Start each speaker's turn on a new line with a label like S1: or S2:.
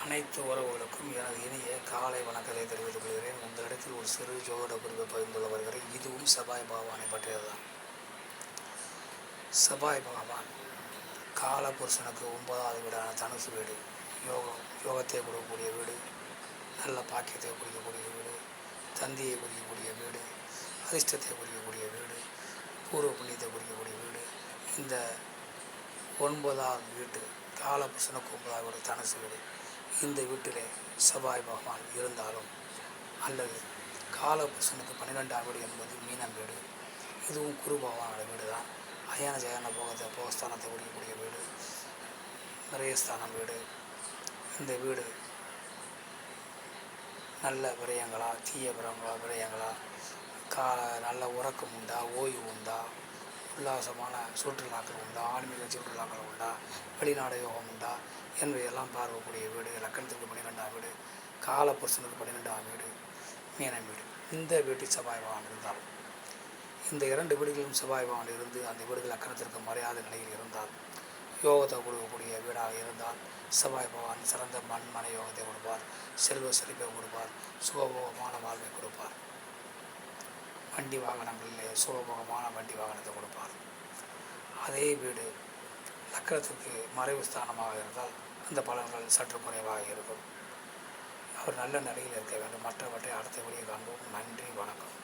S1: அனைத்து உறவுகளுக்கும் எனது இனிய காலை வணக்கத்தை தெரிவித்துக் கொள்கிறேன். உங்களிடத்தில் ஒரு சிறு ஜோதிட குறிப்பை பகிர்ந்து வருகிறேன். இதுவும் செவ்வாய் பகவானை பற்றியதுதான். செவ்வாய் பகவான் காலபுருஷனுக்கு 9வது வீடான தனுசு வீடு, யோகத்தை கொடுக்கக்கூடிய வீடு, நல்ல பாக்கியத்தை குறிக்கக்கூடிய வீடு, தந்தியை குறிக்கக்கூடிய வீடு, அதிர்ஷ்டத்தை குறிக்கக்கூடிய வீடு, பூர்வ புண்ணியத்தை குறிக்கக்கூடிய வீடு. இந்த 9வது வீட்டு காலபுருஷனுக்கு 9வது வீடு தனுசு வீடு. இந்த வீட்டிலே செவ்வாய் பகவான் இருந்தாலும் அல்லது காலபுருஷனுக்கு 12ஆம் வீடு என்பது மீனம் வீடு. இதுவும் குரு பகவானோட வீடு தான். அயன ஜயன போகஸ்தானத்தை குறிக்கக்கூடிய வீடு, விரயஸ்தானம் வீடு. இந்த வீடு நல்ல விரயங்களா, தீய விரயங்களா, நல்ல உறக்கம் உண்டா, ஓய்வு உண்டா, உல்லாசமான சுற்றுலாக்கள் உண்டா, ஆன்மீக சுற்றுலாக்கள் உண்டா, வெளிநாடு யோகம் உண்டா என்பதையெல்லாம் பார்க்கக்கூடிய வீடு. லக்கணத்துக்கு 12ஆம் வீடு, காலபுருஷனுக்கு 12ஆம் வீடு, மீனம் வீடு. இந்த வீட்டில் செவ்வாய் பகவான் இருந்தால், இந்த 2 வீடுகளிலும் செவ்வாய் பகவான் இருந்து அந்த வீடுகள் லக்கணத்திற்கு மறையாத நிலையில் இருந்தால், யோகத்தை கொடுக்கக்கூடிய வீடாக இருந்தால் செவ்வாய் பகவான் சிறந்த மனை யோகத்தை கொடுப்பார், செல்வ செழிப்பை கொடுப்பார், சுகபோகமான வாழ்வை கொடுப்பார். வண்டி வாகனங்களிலே சுகபோகமான வண்டி வாகனத்தை கொடுப்பார். அதே வீடு லக்கணத்திற்கு மறைவு ஸ்தானமாக இருந்தால் அந்த பலன்கள் சற்று குறைவாக இருக்கும். அவர் நல்ல நிலையில் இருக்க வேண்டும். மற்றவற்றை அடுத்த வீடியோ காண்போம். நன்றி, வணக்கம்.